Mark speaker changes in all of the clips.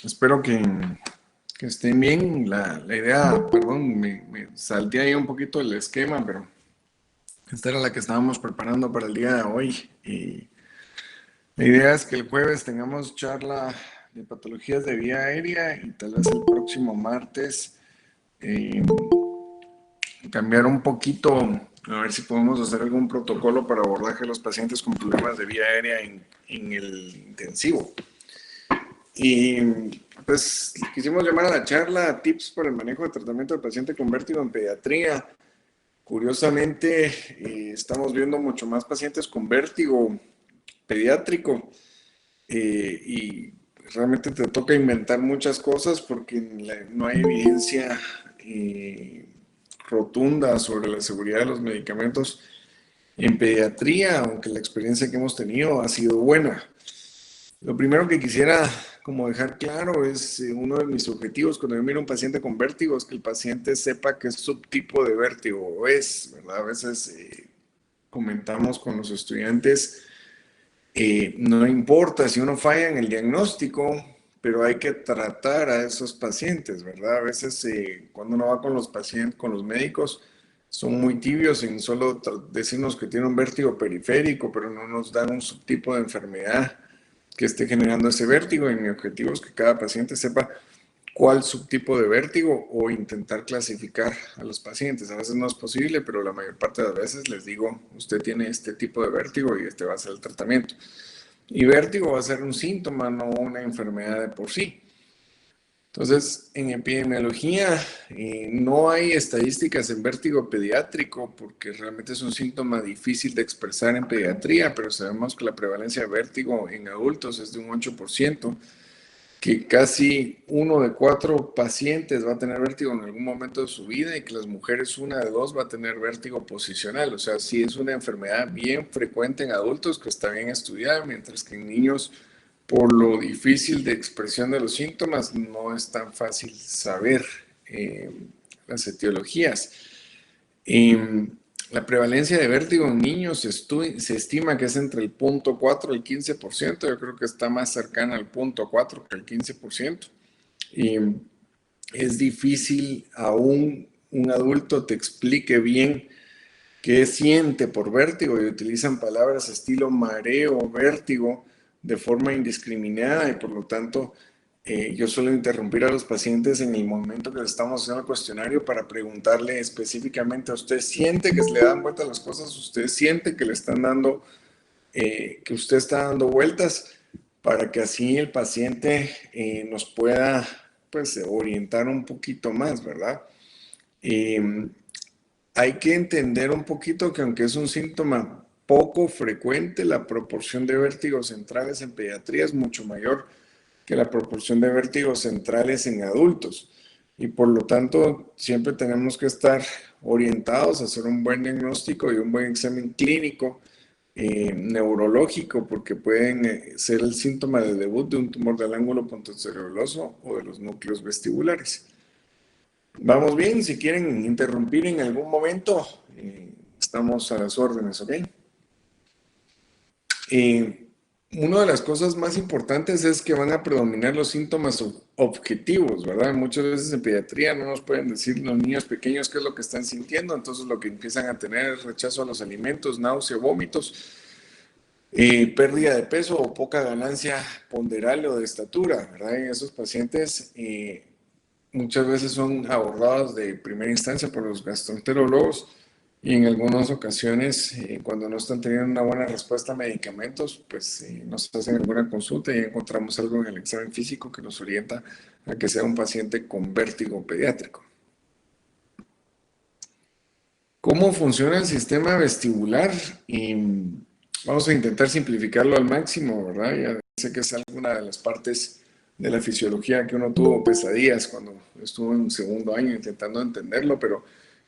Speaker 1: Espero que estén bien. La idea, perdón, me salté ahí un poquito el esquema, pero esta era la que estábamos preparando para el día de hoy. Y la idea es que el jueves tengamos charla de patologías de vía aérea y tal vez el próximo martes eh, cambiar un poquito, a ver si podemos hacer algún protocolo para abordaje de los pacientes con problemas de vía aérea en el intensivo. Y pues quisimos llamar a la charla tips para el manejo de tratamiento del paciente con vértigo en pediatría. Curiosamente, estamos viendo mucho más pacientes con vértigo pediátrico y realmente te toca inventar muchas cosas porque no hay evidencia rotunda sobre la seguridad de los medicamentos en pediatría, aunque la experiencia que hemos tenido ha sido buena. Lo primero que quisiera como dejar claro es uno de mis objetivos cuando yo miro a un paciente con vértigo es que el paciente sepa qué subtipo de vértigo es, ¿verdad? A veces comentamos con los estudiantes, no importa si uno falla en el diagnóstico, pero hay que tratar a esos pacientes, ¿verdad? A veces cuando uno va con los pacientes, con los médicos, son muy tibios en solo decirnos que tiene un vértigo periférico, pero no nos dan un subtipo de enfermedad que esté generando ese vértigo. Y mi objetivo es que cada paciente sepa cuál subtipo de vértigo o intentar clasificar a los pacientes. A veces no es posible, pero la mayor parte de las veces les digo, usted tiene este tipo de vértigo y este va a ser el tratamiento. Y vértigo va a ser un síntoma, no una enfermedad de por sí. Entonces, en epidemiología no hay estadísticas en vértigo pediátrico porque realmente es un síntoma difícil de expresar en pediatría, pero sabemos que la prevalencia de vértigo en adultos es de un 8%, que casi 1 de 4 pacientes va a tener vértigo en algún momento de su vida y que las mujeres 1 de 2 va a tener vértigo posicional. O sea, sí es una enfermedad bien frecuente en adultos que está bien estudiada, mientras que en niños, por lo difícil de expresión de los síntomas, no es tan fácil saber eh, las etiologías. La prevalencia de vértigo en niños se estima que es entre el 0,4 y el 15%. Yo creo que está más cercana al 0,4 que al 15%. Y es difícil aún un adulto te explique bien qué siente por vértigo y utilizan palabras estilo mareo, vértigo de forma indiscriminada y por lo tanto yo suelo interrumpir a los pacientes en el momento que le estamos haciendo el cuestionario para preguntarle específicamente, ¿usted siente que se le dan vueltas las cosas? ¿Usted siente que le están dando, que usted está dando vueltas? Para que así el paciente nos pueda pues orientar un poquito más, ¿verdad? Eh, Hay que entender un poquito que aunque es un síntoma poco frecuente, la proporción de vértigos centrales en pediatría es mucho mayor que la proporción de vértigos centrales en adultos. Y por lo tanto, siempre tenemos que estar orientados a hacer un buen diagnóstico y un buen examen clínico neurológico, porque pueden ser el síntoma de debut de un tumor del ángulo pontocerebeloso o de los núcleos vestibulares. Vamos bien, si quieren interrumpir en algún momento, estamos a las órdenes, ¿ok? Una de las cosas más importantes es que van a predominar los síntomas objetivos, ¿verdad? Muchas veces en pediatría no nos pueden decir los niños pequeños qué es lo que están sintiendo, entonces lo que empiezan a tener es rechazo a los alimentos, náusea, vómitos, pérdida de peso o poca ganancia ponderal o de estatura, ¿verdad? En esos pacientes muchas veces son abordados de primera instancia por los gastroenterólogos y en algunas ocasiones, cuando no están teniendo una buena respuesta a medicamentos, pues nos hacen alguna consulta y encontramos algo en el examen físico que nos orienta a que sea un paciente con vértigo pediátrico. ¿Cómo funciona el sistema vestibular? Y vamos a intentar simplificarlo al máximo, ¿verdad? Ya sé que es alguna de las partes de la fisiología que uno tuvo pesadillas cuando estuvo en segundo año intentando entenderlo, pero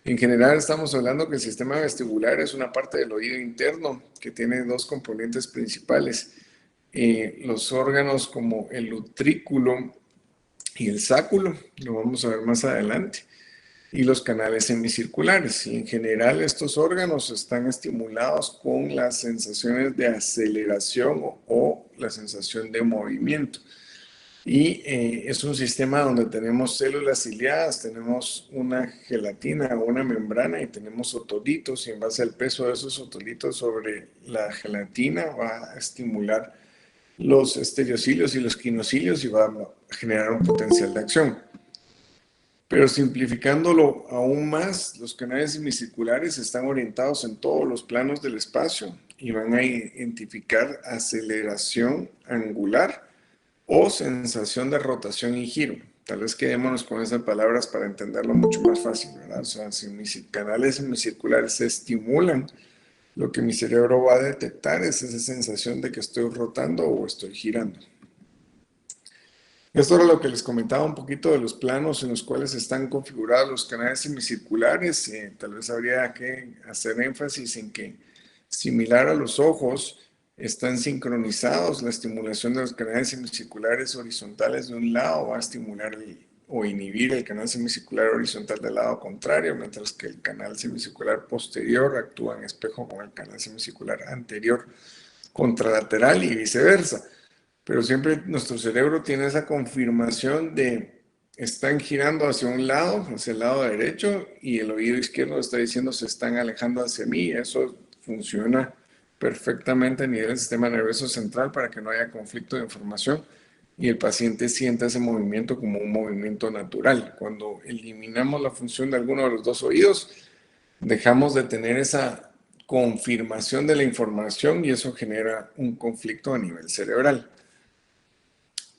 Speaker 1: en general estamos hablando que el sistema vestibular es una parte del oído interno que tiene dos componentes principales. Los órganos como el utrículo y el sáculo, lo vamos a ver más adelante, y los canales semicirculares. Y en general estos órganos están estimulados con las sensaciones de aceleración o la sensación de movimiento. Y es un sistema donde tenemos células ciliadas, tenemos una gelatina o una membrana y tenemos otolitos, y en base al peso de esos otolitos sobre la gelatina va a estimular los estereocilios y los quinocilios y va a generar un potencial de acción. Pero simplificándolo aún más, los canales semicirculares están orientados en todos los planos del espacio y van a identificar aceleración angular o sensación de rotación y giro. Tal vez quedémonos con esas palabras para entenderlo mucho más fácil, ¿verdad? O sea, si mis canales semicirculares se estimulan, lo que mi cerebro va a detectar es esa sensación de que estoy rotando o estoy girando. Esto era lo que les comentaba un poquito de los planos en los cuales están configurados los canales semicirculares. Tal vez habría que hacer énfasis en que, similar a los ojos, están sincronizados. La estimulación de los canales semicirculares horizontales de un lado va a estimular o inhibir el canal semicircular horizontal del lado contrario, mientras que el canal semicircular posterior actúa en espejo con el canal semicircular anterior contralateral y viceversa. Pero siempre nuestro cerebro tiene esa confirmación de están girando hacia un lado, hacia el lado derecho, y el oído izquierdo está diciendo se están alejando hacia mí. Eso funciona perfectamente a nivel del sistema nervioso central para que no haya conflicto de información y el paciente sienta ese movimiento como un movimiento natural. Cuando eliminamos la función de alguno de los dos oídos, dejamos de tener esa confirmación de la información y eso genera un conflicto a nivel cerebral.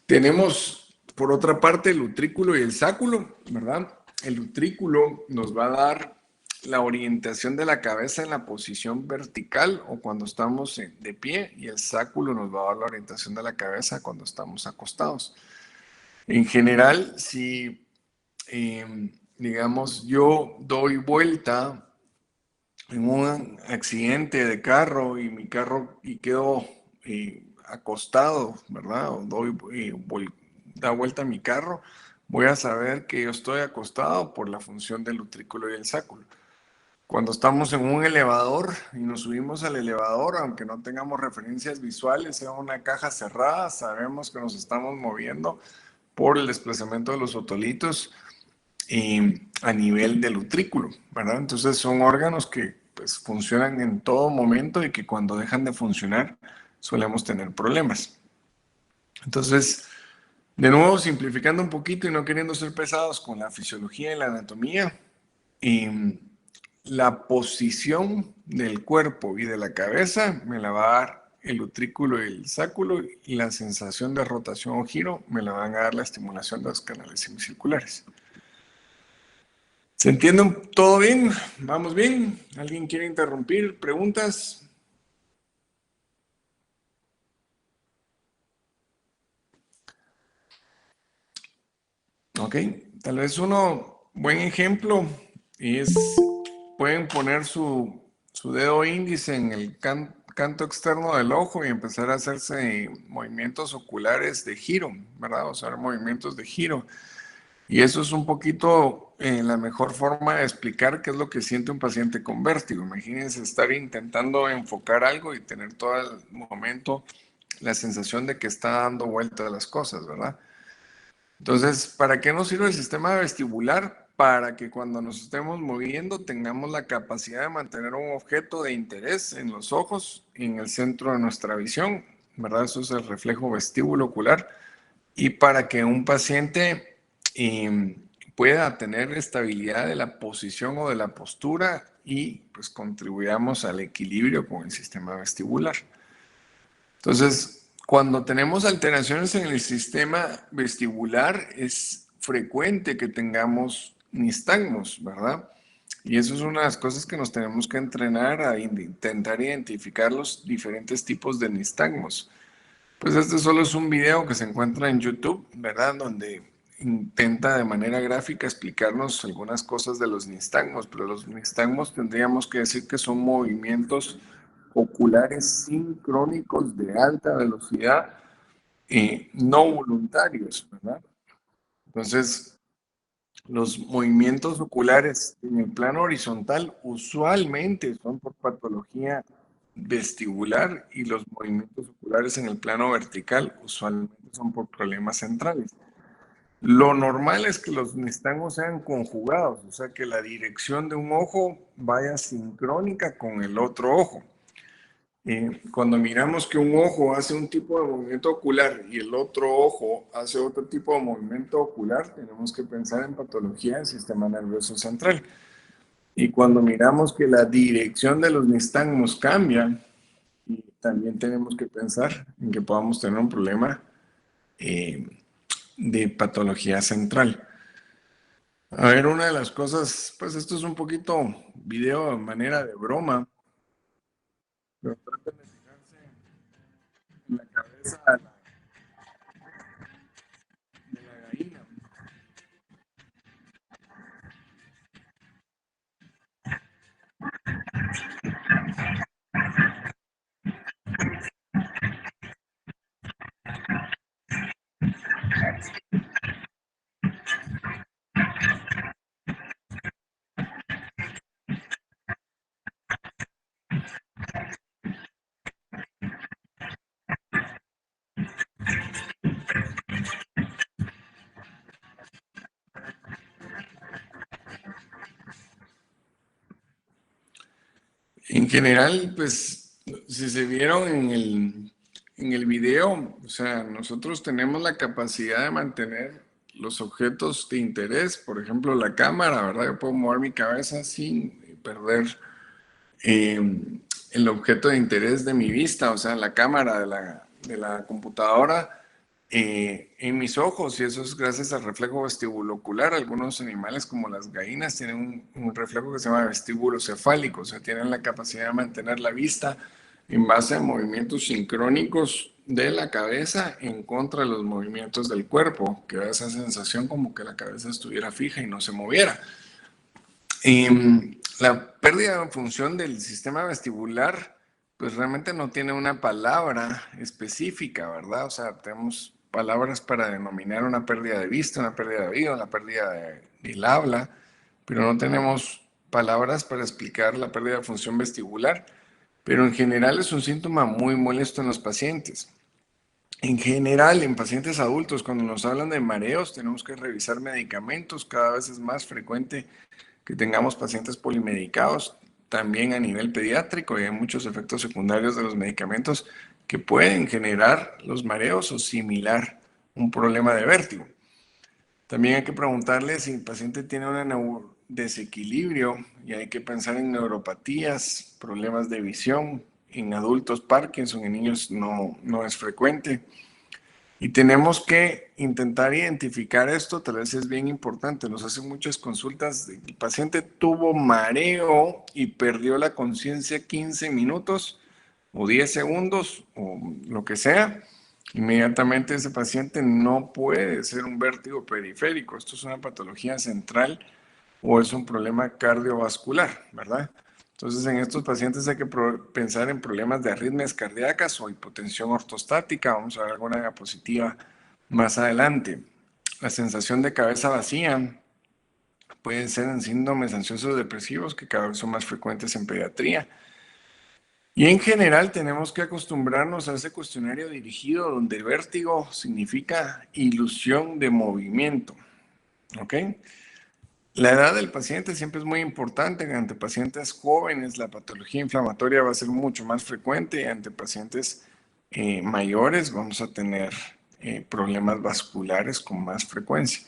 Speaker 1: Tenemos, por otra parte, el utrículo y el sáculo, ¿verdad? El utrículo nos va a dar la orientación de la cabeza en la posición vertical o cuando estamos de pie, y el sáculo nos va a dar la orientación de la cabeza cuando estamos acostados. En general, si, digamos, yo doy vuelta en un accidente de carro y mi carro y quedo acostado, ¿verdad? O doy, da vuelta a mi carro, voy a saber que yo estoy acostado por la función del utrículo y el sáculo. Cuando estamos en un elevador y nos subimos al elevador, aunque no tengamos referencias visuales, sea una caja cerrada, sabemos que nos estamos moviendo por el desplazamiento de los otolitos a nivel del utrículo, ¿verdad? Entonces son órganos que pues funcionan en todo momento y que cuando dejan de funcionar solemos tener problemas. Entonces, de nuevo, simplificando un poquito y no queriendo ser pesados con la fisiología y la anatomía, la posición del cuerpo y de la cabeza me la va a dar el utrículo y el sáculo, y la sensación de rotación o giro me la van a dar la estimulación de los canales semicirculares. ¿Se entiende todo bien? ¿Vamos bien? ¿Alguien quiere interrumpir? ¿Preguntas? Ok, tal vez uno, buen ejemplo, es, pueden poner su dedo índice en el canto externo del ojo y empezar a hacerse movimientos oculares de giro, ¿verdad? O sea, movimientos de giro. Y eso es un poquito la mejor forma de explicar qué es lo que siente un paciente con vértigo. Imagínense estar intentando enfocar algo y tener todo el momento la sensación de que está dando vuelta a las cosas, ¿verdad? Entonces, ¿para qué nos sirve el sistema vestibular? Para que cuando nos estemos moviendo tengamos la capacidad de mantener un objeto de interés en los ojos, en el centro de nuestra visión, ¿verdad? Eso es el reflejo vestíbulo ocular. Y para que un paciente pueda tener estabilidad de la posición o de la postura y pues contribuyamos al equilibrio con el sistema vestibular. Entonces, cuando tenemos alteraciones en el sistema vestibular, es frecuente que tengamos nistagmos, ¿verdad? Y eso es una de las cosas que nos tenemos que entrenar a intentar identificar los diferentes tipos de nistagmos. Pues este solo es un video que se encuentra en YouTube, ¿verdad? Donde intenta de manera gráfica explicarnos algunas cosas de los nistagmos, pero los nistagmos tendríamos que decir que son movimientos oculares sincrónicos de alta velocidad no voluntarios, ¿verdad? Entonces, los movimientos oculares en el plano horizontal usualmente son por patología vestibular y los movimientos oculares en el plano vertical usualmente son por problemas centrales. Lo normal es que los nistagmos sean conjugados, o sea, que la dirección de un ojo vaya sincrónica con el otro ojo. Cuando miramos que un ojo hace un tipo de movimiento ocular y el otro ojo hace otro tipo de movimiento ocular, tenemos que pensar en patología del sistema nervioso central. Y cuando miramos que la dirección de los nistagmos cambia, también tenemos que pensar en que podamos tener un problema eh, de patología central. A ver, una de las cosas, pues esto es un poquito video de manera de broma, pero traten de fijarse en la cabeza de la gallina. En general, pues, si se vieron en el video, o sea, nosotros tenemos la capacidad de mantener los objetos de interés, por ejemplo, la cámara, ¿verdad? Yo puedo mover mi cabeza sin perder eh, el objeto de interés de mi vista, o sea, la cámara de la computadora en mis ojos, y eso es gracias al reflejo vestibulocular. Algunos animales, como las gallinas, tienen un reflejo que se llama vestíbulo cefálico, o sea, tienen la capacidad de mantener la vista en base a movimientos sincrónicos de la cabeza en contra de los movimientos del cuerpo, que da esa sensación como que la cabeza estuviera fija y no se moviera. La pérdida de función del sistema vestibular, pues realmente no tiene una palabra específica, ¿verdad? O sea, tenemos palabras para denominar una pérdida de vista, una pérdida de oído, una pérdida del habla, pero no tenemos palabras para explicar la pérdida de función vestibular. Pero en general es un síntoma muy molesto en los pacientes. En general, en pacientes adultos, cuando nos hablan de mareos, tenemos que revisar medicamentos. Cada vez es más frecuente que tengamos pacientes polimedicados, también a nivel pediátrico, y hay muchos efectos secundarios de los medicamentos que pueden generar los mareos o similar un problema de vértigo. También hay que preguntarle si el paciente tiene un desequilibrio, y hay que pensar en neuropatías, problemas de visión. En adultos Parkinson, en niños no es frecuente. Y tenemos que intentar identificar esto, tal vez es bien importante. Nos hacen muchas consultas. El paciente tuvo mareo y perdió la conciencia 15 minutos o 10 segundos o lo que sea. Inmediatamente ese paciente no puede ser un vértigo periférico. Esto es una patología central o es un problema cardiovascular, ¿verdad? Entonces, en estos pacientes hay que pensar en problemas de arritmias cardíacas o hipotensión ortostática. Vamos a ver alguna diapositiva más adelante. La sensación de cabeza vacía puede ser en síndromes ansiosos depresivos, que cada vez son más frecuentes en pediatría. Y en general tenemos que acostumbrarnos a ese cuestionario dirigido donde el vértigo significa ilusión de movimiento. ¿Ok? La edad del paciente siempre es muy importante. Ante pacientes jóvenes, la patología inflamatoria va a ser mucho más frecuente. Ante pacientes mayores, vamos a tener problemas vasculares con más frecuencia.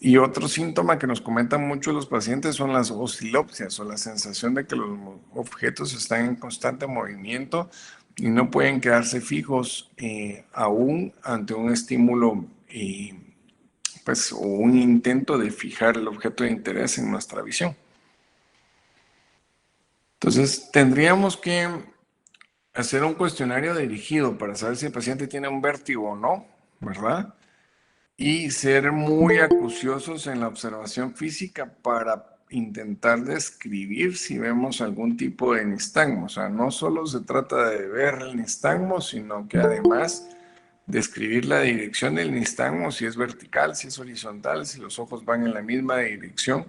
Speaker 1: Y otro síntoma que nos comentan mucho los pacientes son las oscilopsias, o la sensación de que los objetos están en constante movimiento y no pueden quedarse fijos aún ante un estímulo pues, o un intento de fijar el objeto de interés en nuestra visión. Entonces, tendríamos que hacer un cuestionario dirigido para saber si el paciente tiene un vértigo o no, ¿verdad? Y ser muy acuciosos en la observación física para intentar describir si vemos algún tipo de nistagmo. O sea, no solo se trata de ver el nistagmo, sino que además describir la dirección del nistagmo, si es vertical, si es horizontal, si los ojos van en la misma dirección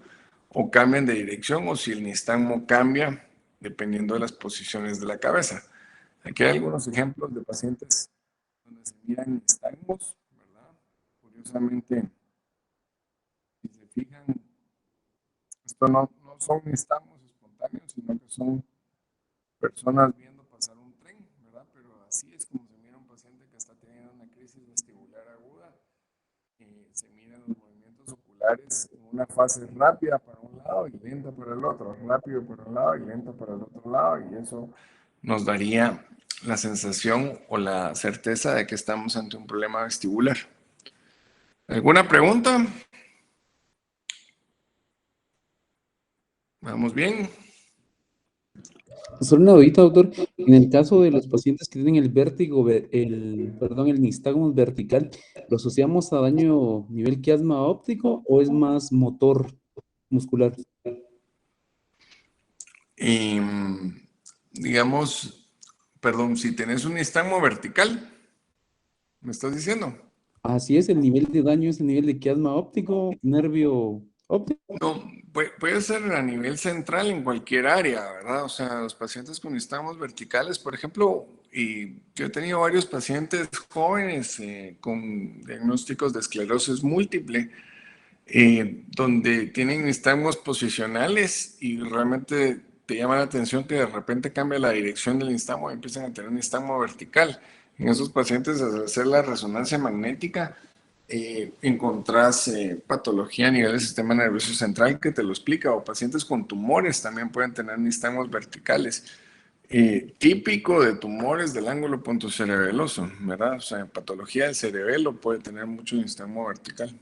Speaker 1: o cambian de dirección, o si el nistagmo cambia dependiendo de las posiciones de la cabeza. Aquí hay algunos ejemplos de pacientes donde se miran nistagmos, ¿verdad? Curiosamente, si se fijan, esto no son nistagmos espontáneos, sino que son personas viendo pasar un tren, ¿verdad? Pero así es como se mira un paciente que está teniendo una crisis vestibular aguda. Se miran los movimientos oculares en una fase rápida para un lado y lenta para el otro, rápido para un lado y lento para el otro lado, y eso nos daría la sensación o la certeza de que estamos ante un problema vestibular. ¿Alguna pregunta? ¿Vamos bien?
Speaker 2: Solo una dudita, doctor. En el caso de los pacientes que tienen el vértigo, el nistagmus vertical, ¿lo asociamos a daño nivel quiasma óptico o es más motor muscular?
Speaker 1: Y, digamos, perdón, si tenés un nistagmo vertical, ¿me estás diciendo?
Speaker 2: Así es, el nivel de daño es el nivel de quiasma óptico, nervio óptico.
Speaker 1: No, puede ser a nivel central en cualquier área, ¿verdad? O sea, los pacientes con nistagmos verticales, por ejemplo, y yo he tenido varios pacientes jóvenes con diagnósticos de esclerosis múltiple, donde tienen nistagmos posicionales y realmente te llama la atención que de repente cambia la dirección del nistagmo y empiezan a tener un nistagmo vertical. En esos pacientes, al hacer la resonancia magnética, encontrás patología a nivel del sistema nervioso central que te lo explica, o pacientes con tumores también pueden tener nistagmos verticales. Típico de tumores del ángulo puntocerebeloso, ¿verdad? O sea, patología del cerebelo puede tener mucho nistagmo vertical.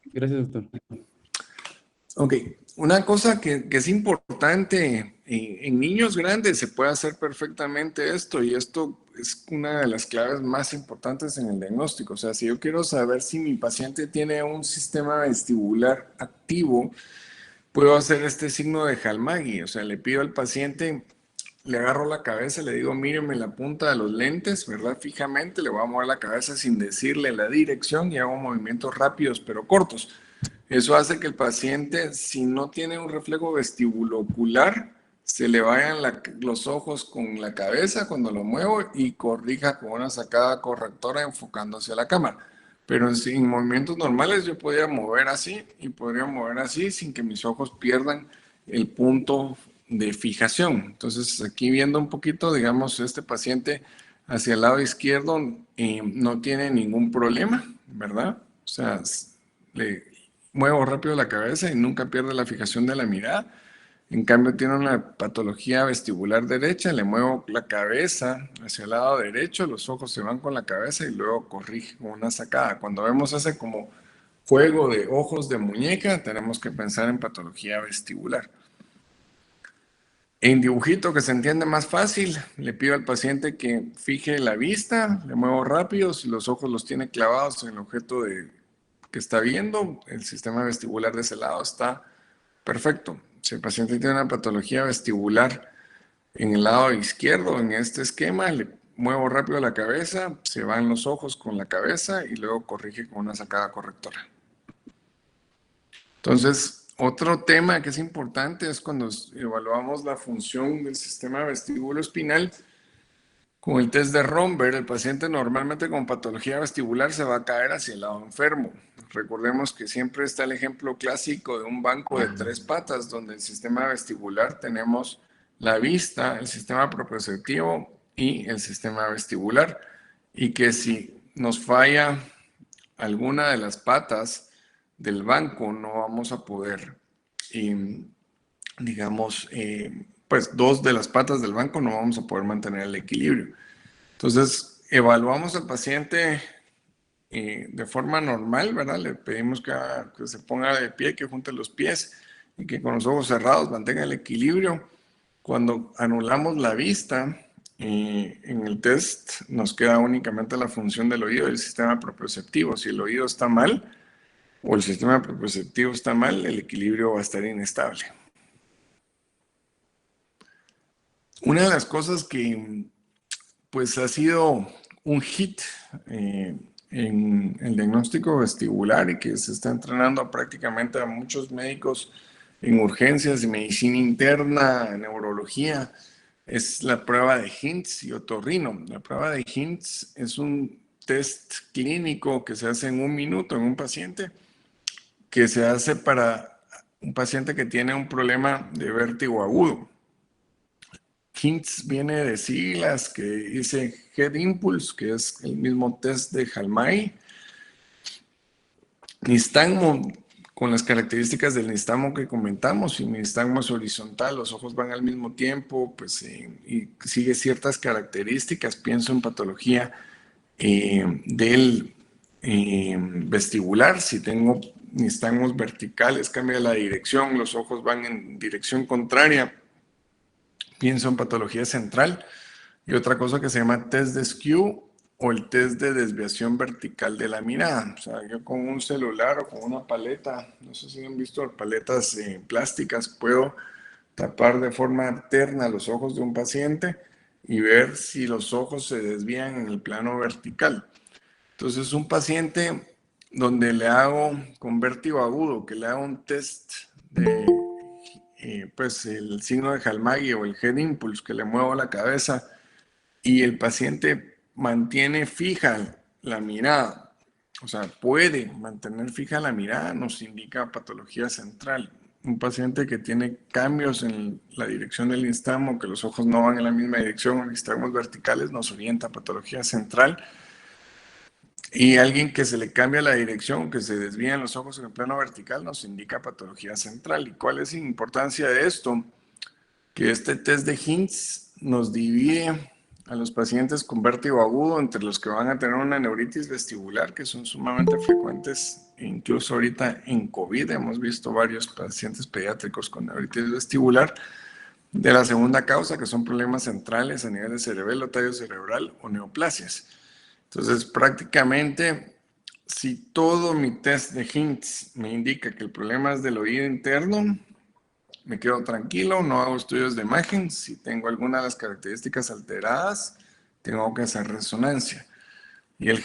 Speaker 2: Gracias, doctor.
Speaker 1: Ok, una cosa que es importante, en niños grandes se puede hacer perfectamente esto, y esto es una de las claves más importantes en el diagnóstico. O sea, si yo quiero saber si mi paciente tiene un sistema vestibular activo, puedo hacer este signo de Halmagyi. O sea, le pido al paciente, le agarro la cabeza, le digo, míreme la punta de los lentes, ¿verdad? Fijamente, le voy a mover la cabeza sin decirle la dirección y hago movimientos rápidos pero cortos. Eso hace que el paciente, si no tiene un reflejo vestibulocular, se le vayan los ojos con la cabeza cuando lo muevo y corrija con una sacada correctora enfocando hacia la cámara. Pero en movimientos normales yo podría mover así y podría mover así sin que mis ojos pierdan el punto de fijación. Entonces aquí viendo un poquito, digamos, este paciente hacia el lado izquierdo no tiene ningún problema, ¿verdad? O sea, le muevo rápido la cabeza y nunca pierde la fijación de la mirada. En cambio, tiene una patología vestibular derecha, le muevo la cabeza hacia el lado derecho, los ojos se van con la cabeza y luego corrige con una sacada. Cuando vemos ese como juego de ojos de muñeca, tenemos que pensar en patología vestibular. En dibujito que se entiende más fácil, le pido al paciente que fije la vista, le muevo rápido, si los ojos los tiene clavados en el objeto que está viendo, el sistema vestibular de ese lado está perfecto. Si el paciente tiene una patología vestibular en el lado izquierdo, en este esquema, le muevo rápido la cabeza, se van los ojos con la cabeza y luego corrige con una sacada correctora. Entonces, otro tema que es importante es cuando evaluamos la función del sistema vestibuloespinal. Con el test de Romberg, el paciente normalmente con patología vestibular se va a caer hacia el lado enfermo. Recordemos que siempre está el ejemplo clásico de un banco de 3 patas, donde el sistema vestibular tenemos la vista, el sistema propioceptivo y el sistema vestibular. Y que si nos falla alguna de las patas del banco, no vamos a poder, digamos, pues 2 de las patas del banco no vamos a poder mantener el equilibrio. Entonces, evaluamos al paciente de forma normal, ¿verdad? Le pedimos que se ponga de pie, que junte los pies y que con los ojos cerrados mantenga el equilibrio. Cuando anulamos la vista, en el test nos queda únicamente la función del oído y el sistema propioceptivo. Si el oído está mal o el sistema propioceptivo está mal, el equilibrio va a estar inestable. Una de las cosas que pues ha sido un hit en el diagnóstico vestibular y que se está entrenando prácticamente a muchos médicos en urgencias y medicina interna, neurología, es la prueba de Hintz y otorrino. La prueba de Hintz es un test clínico que se hace en 1 minuto en un paciente, que se hace para un paciente que tiene un problema de vértigo agudo. Hintz viene de siglas que dice Head Impulse, que es el mismo test de Halmay. Nistagmo, con las características del nistagmo que comentamos, si mi nistagmo es horizontal, los ojos van al mismo tiempo, pues y sigue ciertas características, pienso en patología del vestibular. Si tengo nistagmos verticales, cambia la dirección, los ojos van en dirección contraria, pienso en patología central. Y otra cosa que se llama test de skew o el test de desviación vertical de la mirada. O sea, yo con un celular o con una paleta, no sé si han visto paletas plásticas, puedo tapar de forma alterna los ojos de un paciente y ver si los ojos se desvían en el plano vertical. Entonces, un paciente donde le hago con vértigo agudo, que le hago un test de pues el signo de Halmagyi o el head impulse, que le muevo la cabeza y el paciente mantiene fija la mirada, o sea, puede mantener fija la mirada, nos indica patología central. Un paciente que tiene cambios en la dirección del nistagmo, que los ojos no van en la misma dirección, nistagmos verticales, nos orienta a patología central. Y alguien que se le cambia la dirección, que se desvían los ojos en el plano vertical, nos indica patología central. ¿Y cuál es la importancia de esto? Que este test de Hintz nos divide a los pacientes con vértigo agudo entre los que van a tener una neuritis vestibular, que son sumamente frecuentes, incluso ahorita en COVID hemos visto varios pacientes pediátricos con neuritis vestibular, de la segunda causa, que son problemas centrales a nivel de cerebelo, tallo cerebral o neoplasias. Entonces, prácticamente, si todo mi test de Hintz me indica que el problema es del oído interno, me quedo tranquilo, no hago estudios de imagen. Si tengo alguna de las características alteradas, tengo que hacer resonancia. Y el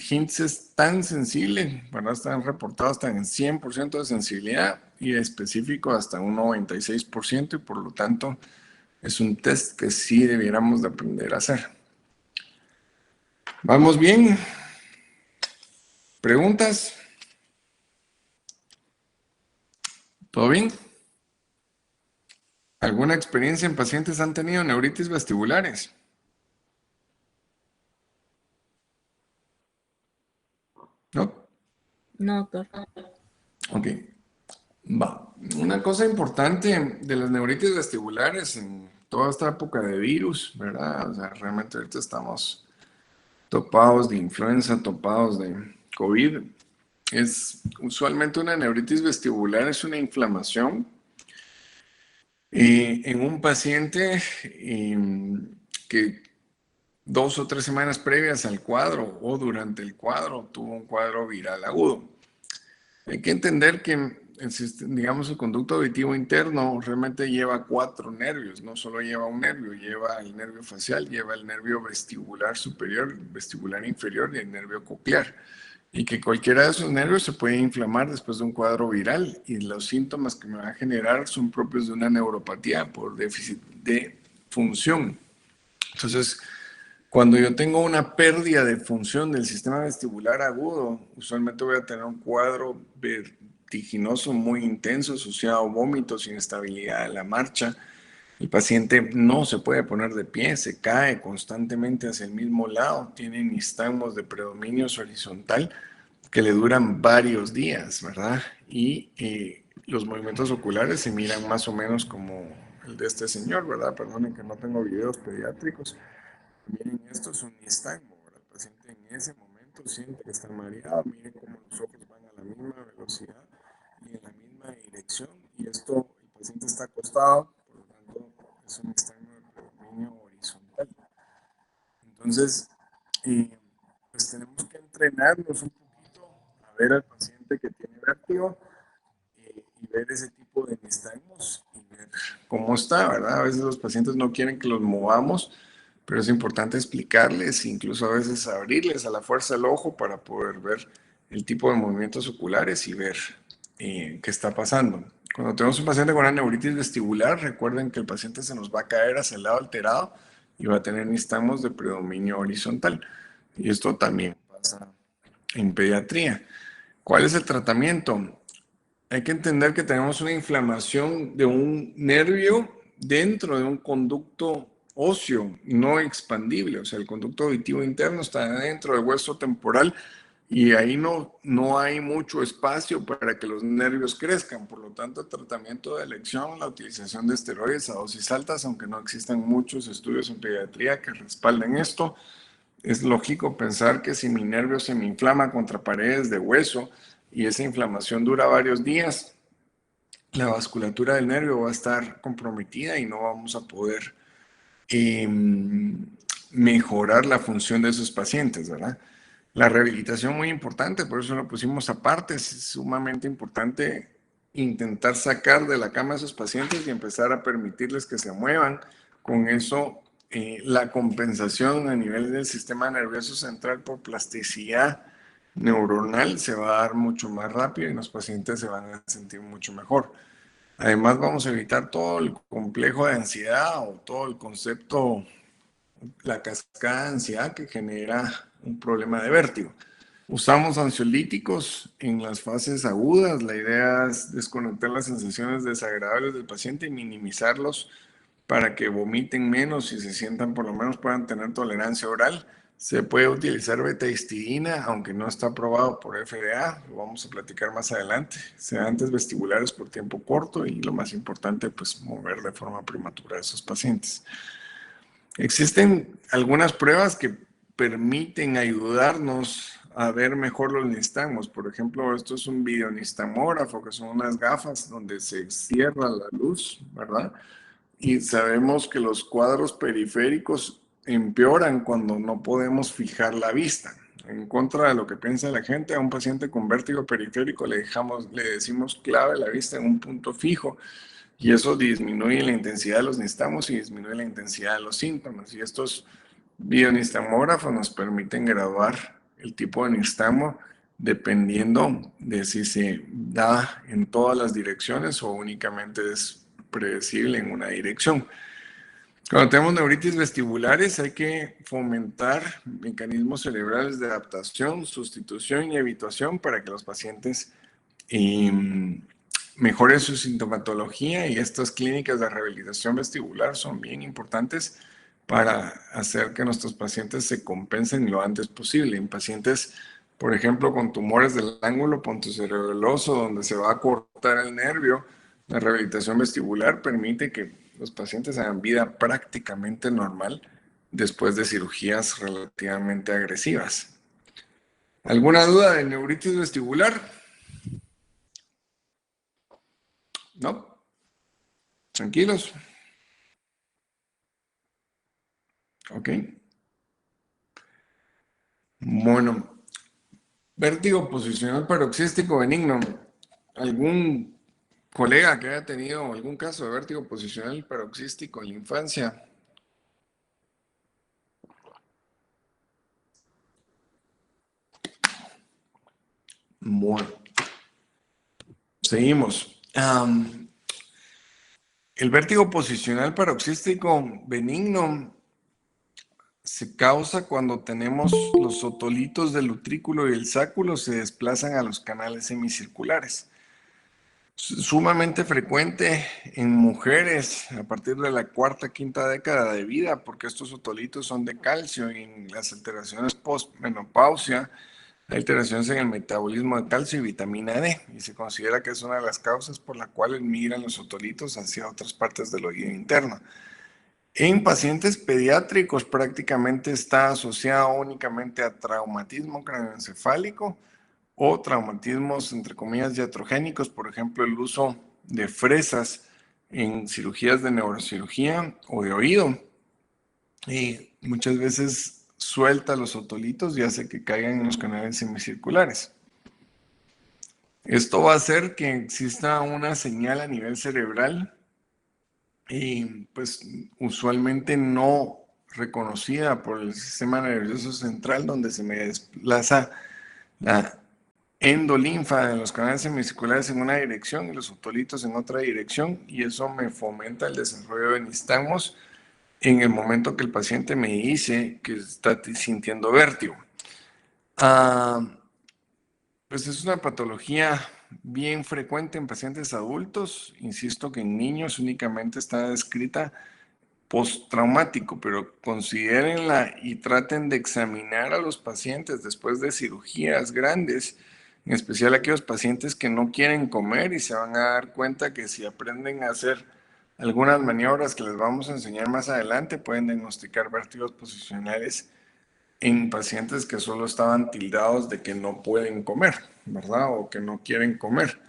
Speaker 1: Hintz es tan sensible, ¿verdad? Están reportados hasta en 100% de sensibilidad y específico hasta un 96% y por lo tanto es un test que sí debiéramos de aprender a hacer. ¿Vamos bien? ¿Preguntas? ¿Todo bien? ¿Alguna experiencia en pacientes han tenido neuritis vestibulares? ¿No?
Speaker 3: No, doctor.
Speaker 1: Ok. Va. Una cosa importante de las neuritis vestibulares en toda esta época de virus, ¿verdad? O sea, realmente ahorita estamos topados de influenza, topados de COVID. Es usualmente una neuritis vestibular, es una inflamación en un paciente que 2 o 3 semanas previas al cuadro o durante el cuadro tuvo un cuadro viral agudo. Hay que entender que digamos, el conducto auditivo interno realmente lleva 4 nervios, no solo lleva un nervio, lleva el nervio facial, lleva el nervio vestibular superior, vestibular inferior y el nervio coclear. Y que cualquiera de esos nervios se puede inflamar después de un cuadro viral y los síntomas que me va a generar son propios de una neuropatía por déficit de función. Entonces, cuando yo tengo una pérdida de función del sistema vestibular agudo, usualmente voy a tener un cuadro vertiginoso muy intenso asociado a vómitos, inestabilidad de la marcha. El paciente no se puede poner de pie, se cae constantemente hacia el mismo lado, tiene nistagmos de predominio horizontal que le duran varios días, ¿verdad? Y los movimientos oculares se miran más o menos como el de este señor, ¿verdad? Perdonen que no tengo videos pediátricos. Miren, esto es un nistagmo, ¿verdad? El paciente en ese momento siente que está mareado, miren cómo los ojos van a la misma velocidad y en la misma dirección, y esto, el paciente está acostado, por lo tanto, es un nistagmo de predominio horizontal. Entonces, pues tenemos que entrenarnos un poquito a ver al paciente que tiene vértigo y ver ese tipo de nistagmos y ver cómo está, ¿verdad? A veces los pacientes no quieren que los movamos, pero es importante explicarles, incluso a veces abrirles a la fuerza el ojo para poder ver el tipo de movimientos oculares y ver qué está pasando. Cuando tenemos un paciente con una neuritis vestibular, recuerden que el paciente se nos va a caer hacia el lado alterado y va a tener nistagmos de predominio horizontal. Y esto también pasa en pediatría. ¿Cuál es el tratamiento? Hay que entender que tenemos una inflamación de un nervio dentro de un conducto óseo no expandible. O sea, el conducto auditivo interno está dentro del hueso temporal y ahí no hay mucho espacio para que los nervios crezcan. Por lo tanto, el tratamiento de elección, la utilización de esteroides a dosis altas, aunque no existan muchos estudios en pediatría que respalden esto, es lógico pensar que si mi nervio se me inflama contra paredes de hueso y esa inflamación dura varios días, la vasculatura del nervio va a estar comprometida y no vamos a poder eh, mejorar la función de esos pacientes, ¿verdad? La rehabilitación muy importante, por eso lo pusimos aparte, es sumamente importante intentar sacar de la cama a esos pacientes y empezar a permitirles que se muevan. Con eso, la compensación a nivel del sistema nervioso central por plasticidad neuronal se va a dar mucho más rápido y los pacientes se van a sentir mucho mejor. Además, vamos a evitar todo el complejo de ansiedad o todo el concepto, la cascada de ansiedad que genera un problema de vértigo. Usamos ansiolíticos en las fases agudas. La idea es desconectar las sensaciones desagradables del paciente y minimizarlos para que vomiten menos y se sientan, por lo menos puedan tener tolerancia oral. Se puede utilizar betahistidina, aunque no está aprobado por FDA, lo vamos a platicar más adelante. Sedantes vestibulares por tiempo corto y lo más importante, pues mover de forma prematura a esos pacientes. Existen algunas pruebas que permiten ayudarnos a ver mejor los nistagmos. Por ejemplo, esto es un videonistamógrafo, que son unas gafas donde se cierra la luz, ¿verdad? Y sabemos que los cuadros periféricos empeoran cuando no podemos fijar la vista. En contra de lo que piensa la gente, a un paciente con vértigo periférico le decimos clave la vista en un punto fijo y eso disminuye la intensidad de los nistagmos y disminuye la intensidad de los síntomas. Y estos bionistamógrafos nos permiten graduar el tipo de nistagmo dependiendo de si se da en todas las direcciones o únicamente es predecible en una dirección. Cuando tenemos neuritis vestibulares hay que fomentar mecanismos cerebrales de adaptación, sustitución y evitación para que los pacientes mejoren su sintomatología, y estas clínicas de rehabilitación vestibular son bien importantes para hacer que nuestros pacientes se compensen lo antes posible. En pacientes, por ejemplo, con tumores del ángulo pontocerebeloso, donde se va a cortar el nervio, la rehabilitación vestibular permite que los pacientes hagan vida prácticamente normal después de cirugías relativamente agresivas. ¿Alguna duda de neuritis vestibular? ¿No? Tranquilos. Ok. Bueno, vértigo posicional paroxístico benigno. ¿Algún colega que haya tenido algún caso de vértigo posicional paroxístico en la infancia? Bueno, seguimos. El vértigo posicional paroxístico benigno se causa cuando tenemos los otolitos del utrículo y el sáculo se desplazan a los canales semicirculares. Sumamente frecuente en mujeres a partir de la cuarta, quinta década de vida, porque estos otolitos son de calcio y en las alteraciones postmenopausia, hay alteraciones en el metabolismo de calcio y vitamina D, y se considera que es una de las causas por la cual migran los otolitos hacia otras partes del oído interno. En pacientes pediátricos prácticamente está asociado únicamente a traumatismo craneoencefálico o traumatismos, entre comillas, iatrogénicos, por ejemplo, el uso de fresas en cirugías de neurocirugía o de oído. Y muchas veces suelta los otolitos y hace que caigan en los canales semicirculares. Esto va a hacer que exista una señal a nivel cerebral y pues usualmente no reconocida por el sistema nervioso central, donde se me desplaza la endolinfa de los canales semicirculares en una dirección y los otolitos en otra dirección, y eso me fomenta el desarrollo de nistagmos en el momento que el paciente me dice que está sintiendo vértigo. Pues es una patología bien frecuente en pacientes adultos. Insisto que en niños únicamente está descrita postraumático, pero considérenla y traten de examinar a los pacientes después de cirugías grandes, en especial aquellos pacientes que no quieren comer, y se van a dar cuenta que si aprenden a hacer algunas maniobras que les vamos a enseñar más adelante, pueden diagnosticar vértigos posicionales en pacientes que solo estaban tildados de que no pueden comer, ¿verdad? O que no quieren comer.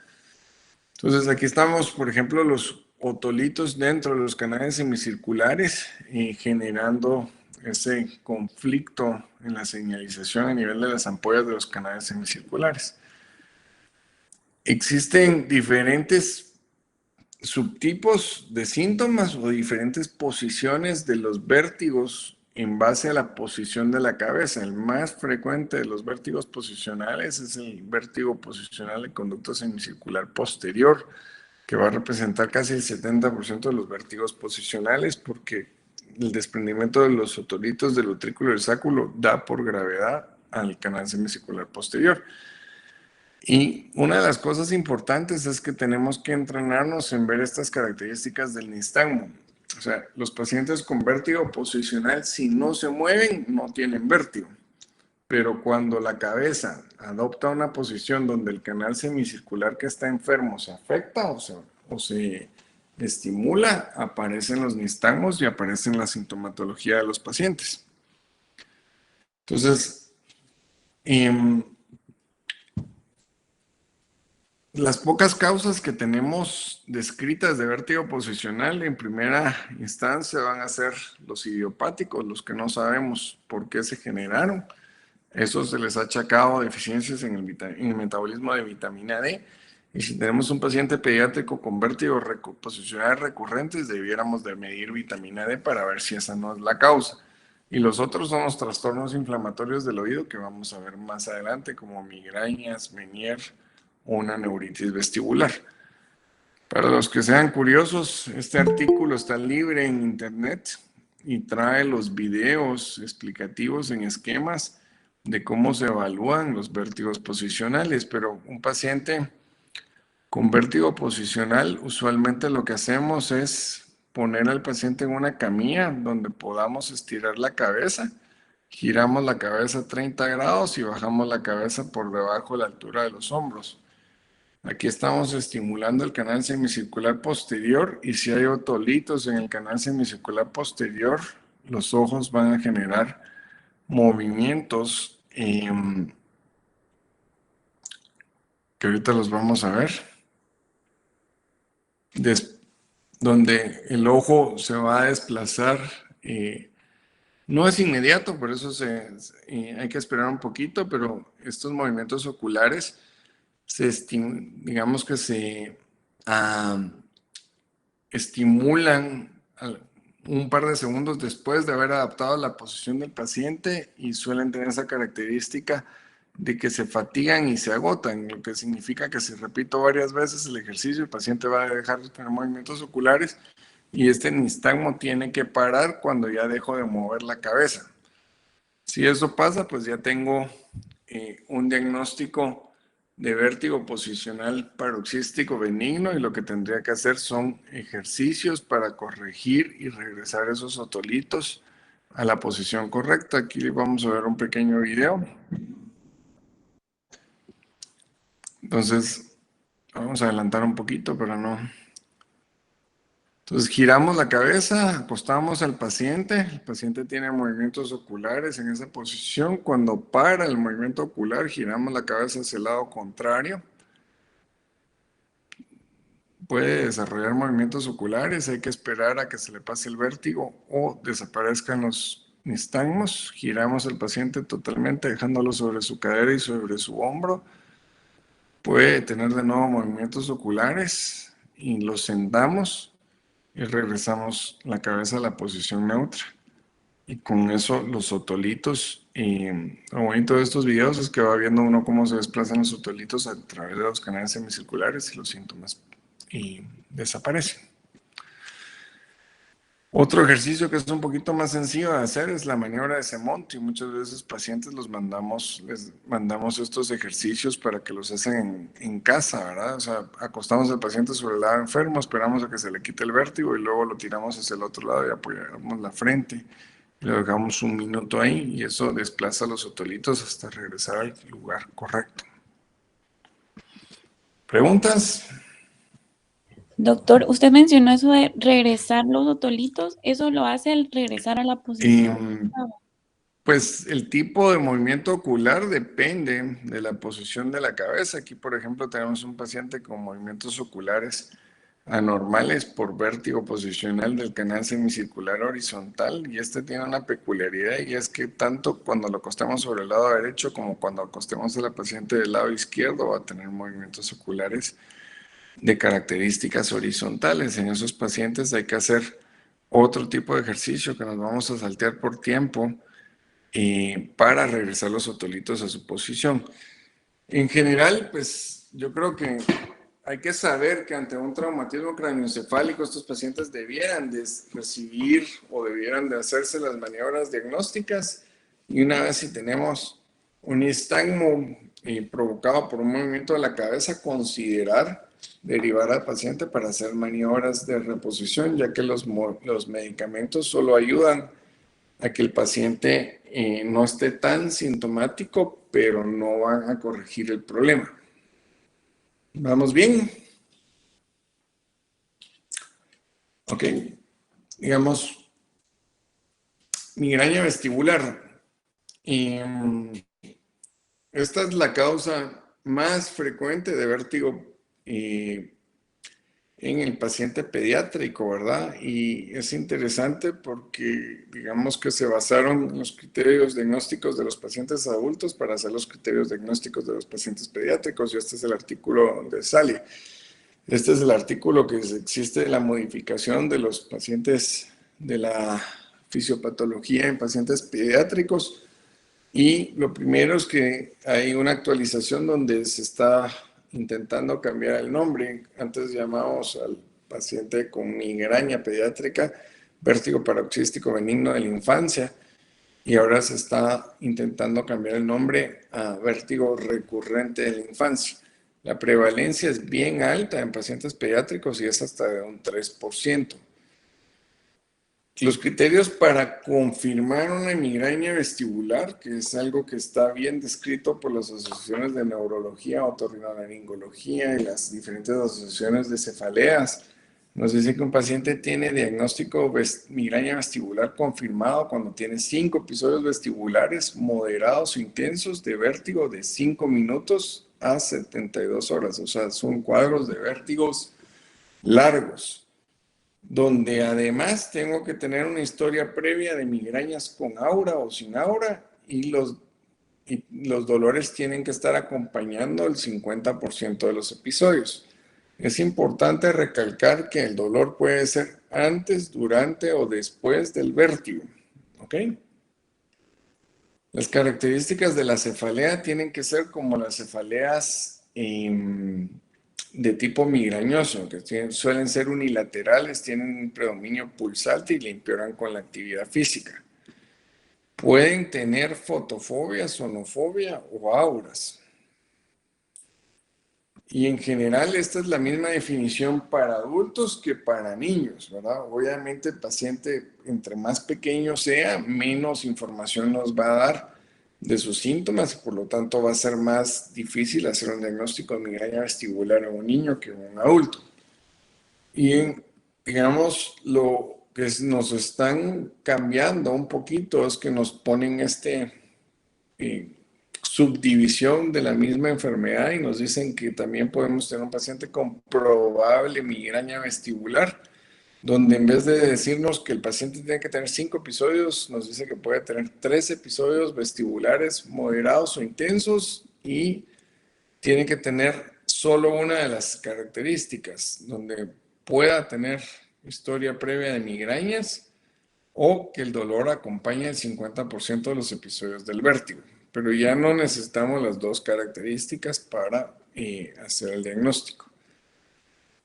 Speaker 1: Entonces aquí estamos, por ejemplo, los otolitos dentro de los canales semicirculares, generando ese conflicto en la señalización a nivel de las ampollas de los canales semicirculares. Existen diferentes subtipos de síntomas o diferentes posiciones de los vértigos en base a la posición de la cabeza. El más frecuente de los vértigos posicionales es el vértigo posicional de conducto semicircular posterior, que va a representar casi el 70% de los vértigos posicionales, porque el desprendimiento de los otolitos del utrículo del sáculo da por gravedad al canal semicircular posterior. Y una de las cosas importantes es que tenemos que entrenarnos en ver estas características del nistagmo. O sea, los pacientes con vértigo posicional, si no se mueven, no tienen vértigo. Pero cuando la cabeza adopta una posición donde el canal semicircular que está enfermo se afecta o se estimula, aparecen los nistagmos y aparecen la sintomatología de los pacientes. Entonces, las pocas causas que tenemos descritas de vértigo posicional en primera instancia van a ser los idiopáticos, los que no sabemos por qué se generaron. Eso se les ha achacado deficiencias en el metabolismo de vitamina D. Y si tenemos un paciente pediátrico con vértigo posicionales recurrentes, debiéramos de medir vitamina D para ver si esa no es la causa. Y los otros son los trastornos inflamatorios del oído que vamos a ver más adelante, como migrañas, Meniere o una neuritis vestibular. Para los que sean curiosos, este artículo está libre en internet y trae los videos explicativos en esquemas de cómo se evalúan los vértigos posicionales, pero un paciente con vértigo posicional, usualmente lo que hacemos es poner al paciente en una camilla donde podamos estirar la cabeza, giramos la cabeza 30 grados y bajamos la cabeza por debajo de la altura de los hombros. Aquí estamos estimulando el canal semicircular posterior, y si hay otolitos en el canal semicircular posterior, los ojos van a generar movimientos que ahorita los vamos a ver, donde el ojo se va a desplazar. No es inmediato, por eso hay que esperar un poquito, pero estos movimientos oculares digamos que se estimulan un par de segundos después de haber adaptado la posición del paciente, y suelen tener esa característica de que se fatigan y se agotan, lo que significa que si repito varias veces el ejercicio, el paciente va a dejar de tener movimientos oculares y este nistagmo tiene que parar cuando ya dejo de mover la cabeza. Si eso pasa, pues ya tengo un diagnóstico de vértigo posicional paroxístico benigno, y lo que tendría que hacer son ejercicios para corregir y regresar esos otolitos a la posición correcta. Aquí vamos a ver un pequeño video. Entonces, vamos a adelantar un poquito, pero no. Entonces, giramos la cabeza, acostamos al paciente. El paciente tiene movimientos oculares en esa posición. Cuando para el movimiento ocular, giramos la cabeza hacia el lado contrario. Puede desarrollar movimientos oculares, hay que esperar a que se le pase el vértigo o desaparezcan los nistagmos. Giramos al paciente totalmente, dejándolo sobre su cadera y sobre su hombro. Puede tener de nuevo movimientos oculares y los sentamos y regresamos la cabeza a la posición neutra. Y con eso los otolitos Y lo bonito de estos videos es que va viendo uno cómo se desplazan los otolitos a través de los canales semicirculares y los síntomas y desaparecen. Otro ejercicio que es un poquito más sencillo de hacer es la maniobra de Semonti. Muchas veces pacientes les mandamos estos ejercicios para que los hacen en casa, ¿verdad? O sea, acostamos al paciente sobre el lado enfermo, esperamos a que se le quite el vértigo y luego lo tiramos hacia el otro lado y apoyamos la frente. Le dejamos un minuto ahí y eso desplaza los otolitos hasta regresar al lugar correcto. ¿Preguntas?
Speaker 3: Doctor, usted mencionó eso de regresar los otolitos, ¿eso lo hace al regresar a la posición?
Speaker 1: Pues el tipo de movimiento ocular depende de la posición de la cabeza. Aquí, por ejemplo, tenemos un paciente con movimientos oculares anormales por vértigo posicional del canal semicircular horizontal y este tiene una peculiaridad y es que tanto cuando lo acostemos sobre el lado derecho como cuando acostemos a la paciente del lado izquierdo va a tener movimientos oculares de características horizontales. En esos pacientes hay que hacer otro tipo de ejercicio que nos vamos a saltear por tiempo para regresar los otolitos a su posición. En general, pues yo creo que hay que saber que ante un traumatismo craneoencefálico estos pacientes debieran de recibir o debieran de hacerse las maniobras diagnósticas y una vez si tenemos un nistagmo provocado por un movimiento de la cabeza, considerar derivar al paciente para hacer maniobras de reposición, ya que los medicamentos solo ayudan a que el paciente no esté tan sintomático, pero no van a corregir el problema. ¿Vamos bien? Ok. Digamos, migraña vestibular. Esta es la causa más frecuente de vértigo en el paciente pediátrico, ¿verdad? Y es interesante porque digamos que se basaron en los criterios diagnósticos de los pacientes adultos para hacer los criterios diagnósticos de los pacientes pediátricos y este es el artículo de Sally. Este es el artículo que existe de la modificación de los pacientes de la fisiopatología en pacientes pediátricos y lo primero es que hay una actualización donde se está intentando cambiar el nombre. Antes llamábamos al paciente con migraña pediátrica, vértigo paroxístico benigno de la infancia, y ahora se está intentando cambiar el nombre a vértigo recurrente de la infancia. La prevalencia es bien alta en pacientes pediátricos y es hasta de un 3%. Los criterios para confirmar una migraña vestibular, que es algo que está bien descrito por las asociaciones de neurología, otorrinolaringología y las diferentes asociaciones de cefaleas, nos dice que un paciente tiene diagnóstico migraña vestibular confirmado cuando tiene 5 episodios vestibulares moderados o intensos de vértigo de 5 minutos a 72 horas. O sea, son cuadros de vértigos largos donde además tengo que tener una historia previa de migrañas con aura o sin aura y los dolores tienen que estar acompañando el 50% de los episodios. Es importante recalcar que el dolor puede ser antes, durante o después del vértigo. ¿Ok? Las características de la cefalea tienen que ser como las cefaleas de tipo migrañoso, que suelen ser unilaterales, tienen un predominio pulsante y le empeoran con la actividad física. Pueden tener fotofobia, sonofobia o auras. Y en general esta es la misma definición para adultos que para niños, ¿verdad? Obviamente el paciente entre más pequeño sea, menos información nos va a dar de sus síntomas y por lo tanto va a ser más difícil hacer un diagnóstico de migraña vestibular a un niño que a un adulto. Y digamos, lo que nos están cambiando un poquito es que nos ponen subdivisión de la misma enfermedad y nos dicen que también podemos tener un paciente con probable migraña vestibular, donde en vez de decirnos que el paciente tiene que tener 5 episodios, nos dice que puede tener 3 episodios vestibulares moderados o intensos y tiene que tener solo una de las características, donde pueda tener historia previa de migrañas o que el dolor acompañe el 50% de los episodios del vértigo. Pero ya no necesitamos las dos características para hacer el diagnóstico.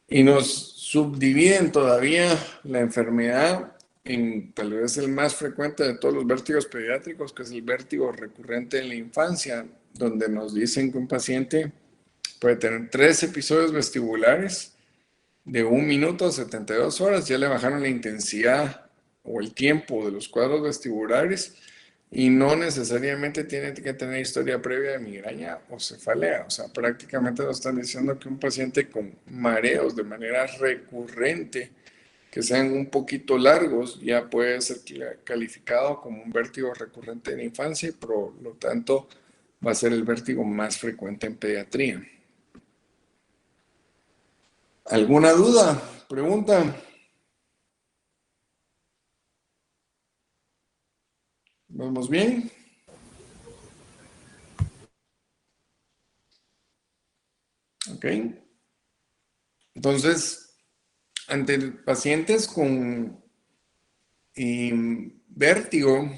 Speaker 1: Y nos subdividen todavía la enfermedad en tal vez el más frecuente de todos los vértigos pediátricos, que es el vértigo recurrente en la infancia, donde nos dicen que un paciente puede tener 3 episodios vestibulares de 1 minuto a 72 horas, ya le bajaron la intensidad o el tiempo de los cuadros vestibulares y no necesariamente tiene que tener historia previa de migraña o cefalea. O sea, prácticamente nos están diciendo que un paciente con mareos de manera recurrente, que sean un poquito largos, ya puede ser calificado como un vértigo recurrente en la infancia y por lo tanto va a ser el vértigo más frecuente en pediatría. ¿Alguna duda? ¿Pregunta? ¿Vamos bien? Ok. Entonces, ante pacientes con vértigo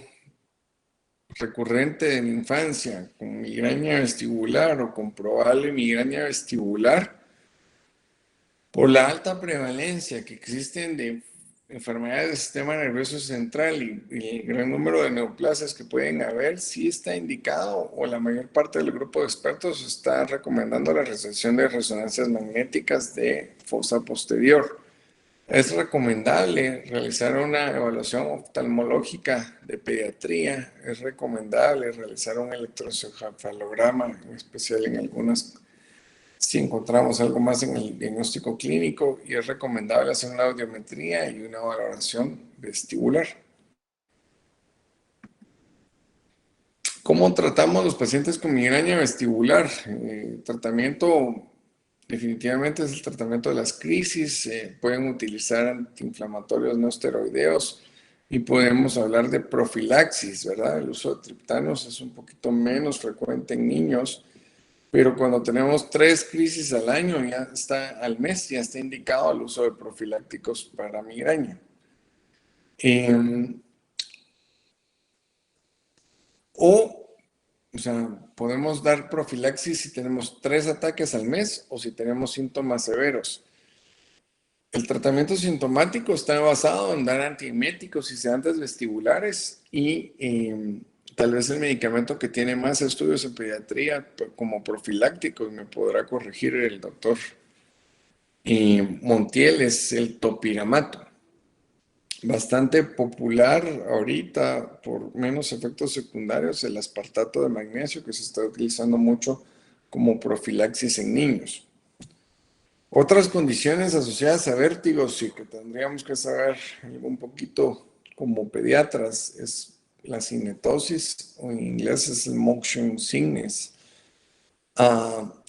Speaker 1: recurrente en infancia, con migraña vestibular o con probable migraña vestibular, por la alta prevalencia que existen de enfermedades del sistema nervioso central y el gran número de neoplasias que pueden haber, sí está indicado, o la mayor parte del grupo de expertos está recomendando la realización de resonancias magnéticas de fosa posterior. Es recomendable realizar una evaluación oftalmológica de pediatría, es recomendable realizar un electroencefalograma, en especial en algunas si encontramos algo más en el diagnóstico clínico, y es recomendable hacer una audiometría y una valoración vestibular. ¿Cómo tratamos los pacientes con migraña vestibular? El tratamiento definitivamente es el tratamiento de las crisis. Pueden utilizar antiinflamatorios no esteroideos y podemos hablar de profilaxis, ¿verdad? El uso de triptanos es un poquito menos frecuente en niños, pero cuando tenemos 3 crisis al año, al mes, ya está indicado el uso de profilácticos para migraña. O sea, podemos dar profilaxis si tenemos 3 ataques al mes o si tenemos síntomas severos. El tratamiento sintomático está basado en dar antieméticos y sedantes vestibulares y tal vez el medicamento que tiene más estudios en pediatría como profiláctico, me podrá corregir el doctor Montiel, es el topiramato. Bastante popular ahorita por menos efectos secundarios el aspartato de magnesio, que se está utilizando mucho como profilaxis en niños. Otras condiciones asociadas a vértigos y que tendríamos que saber un poquito como pediatras es la cinetosis, o en inglés es el motion sickness.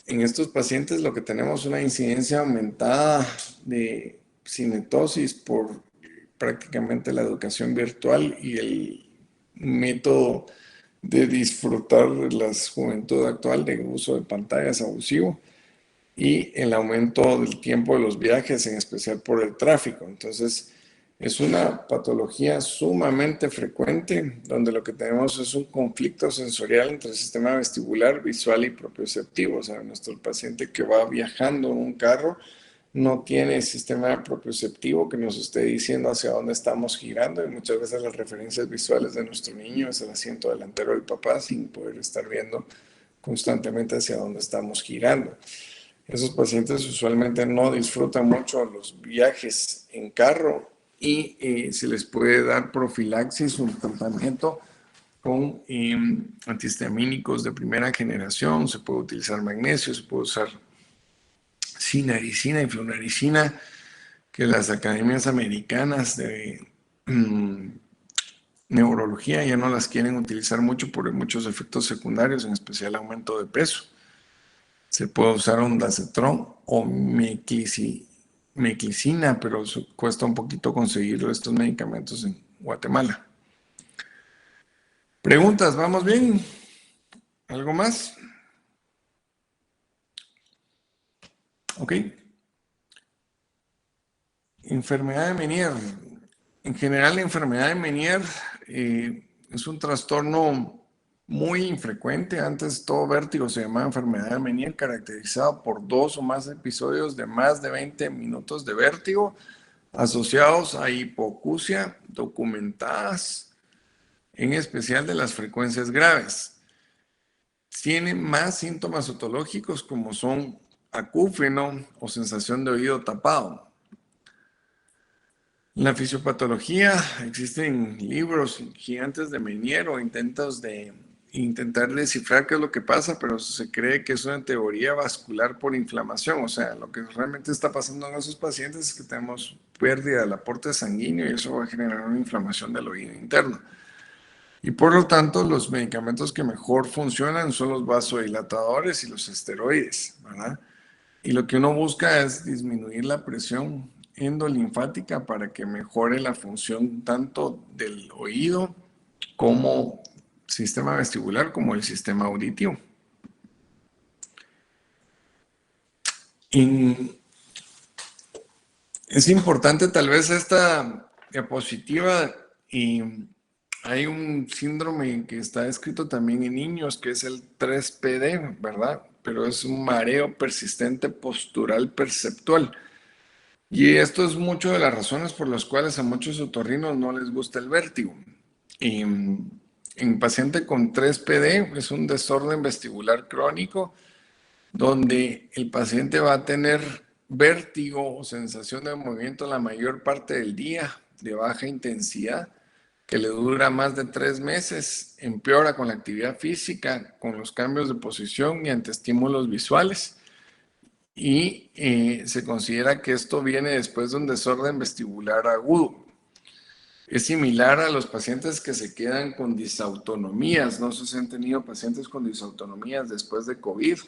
Speaker 1: En estos pacientes lo que tenemos es una incidencia aumentada de cinetosis por prácticamente la educación virtual y el método de disfrutar la juventud actual de uso de pantallas abusivo y el aumento del tiempo de los viajes, en especial por el tráfico. Entonces, es una patología sumamente frecuente donde lo que tenemos es un conflicto sensorial entre el sistema vestibular, visual y propioceptivo. O sea, nuestro paciente que va viajando en un carro no tiene sistema propioceptivo que nos esté diciendo hacia dónde estamos girando, y muchas veces las referencias visuales de nuestro niño es el asiento delantero del papá sin poder estar viendo constantemente hacia dónde estamos girando. Esos pacientes usualmente no disfrutan mucho los viajes en carro y se les puede dar profilaxis, un tratamiento con antihistamínicos de primera generación. Se puede utilizar magnesio, se puede usar sinaricina y fluoxetina, que las academias americanas de neurología ya no las quieren utilizar mucho por muchos efectos secundarios, en especial aumento de peso. Se puede usar ondansetron o meclicina, pero cuesta un poquito conseguir estos medicamentos en Guatemala. ¿Preguntas? ¿Vamos bien? ¿Algo más? Ok. Enfermedad de Menier. En general, la enfermedad de Meniere es un trastorno muy infrecuente. Antes todo vértigo se llamaba enfermedad de Meniere, caracterizado por 2 o más episodios de más de 20 minutos de vértigo asociados a hipoacusia documentadas, en especial de las frecuencias graves. Tiene más síntomas otológicos como son acúfeno o sensación de oído tapado. En la fisiopatología existen libros gigantes de Meniere o intentos de intentar descifrar qué es lo que pasa, pero se cree que es una teoría vascular por inflamación. O sea, lo que realmente está pasando en esos pacientes es que tenemos pérdida del aporte sanguíneo y eso va a generar una inflamación del oído interno. Y por lo tanto, los medicamentos que mejor funcionan son los vasodilatadores y los esteroides, ¿verdad? Y lo que uno busca es disminuir la presión endolinfática para que mejore la función tanto del oído como sistema vestibular como el sistema auditivo. Es importante tal vez esta diapositiva, y hay un síndrome que está descrito también en niños que es el 3PD, ¿verdad? Pero es un mareo persistente postural perceptual. Y esto es mucho de las razones por las cuales a muchos otorrinos no les gusta el vértigo. Y en paciente con 3PD es un desorden vestibular crónico donde el paciente va a tener vértigo o sensación de movimiento la mayor parte del día de baja intensidad, que le dura más de 3 meses, empeora con la actividad física, con los cambios de posición y ante estímulos visuales. Y se considera que esto viene después de un desorden vestibular agudo. Es similar a los pacientes que se quedan con disautonomías. No sé si han tenido pacientes con disautonomías después de COVID.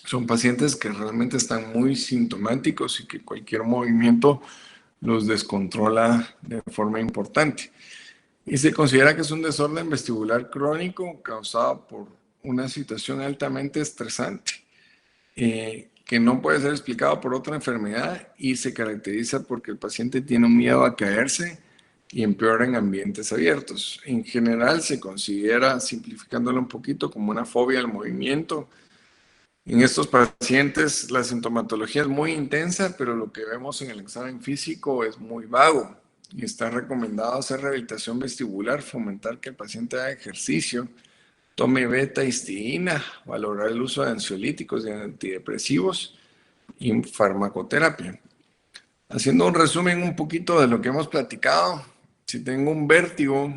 Speaker 1: Son pacientes que realmente están muy sintomáticos y que cualquier movimiento los descontrola de forma importante. Y se considera que es un desorden vestibular crónico causado por una situación altamente estresante, que no puede ser explicado por otra enfermedad y se caracteriza porque el paciente tiene un miedo a caerse y empeora en ambientes abiertos. En general se considera, simplificándolo un poquito, como una fobia al movimiento. En estos pacientes la sintomatología es muy intensa, pero lo que vemos en el examen físico es muy vago y está recomendado hacer rehabilitación vestibular, fomentar que el paciente haga ejercicio, tome beta-histidina, valorar el uso de ansiolíticos y antidepresivos y farmacoterapia. Haciendo un resumen un poquito de lo que hemos platicado, si tengo un vértigo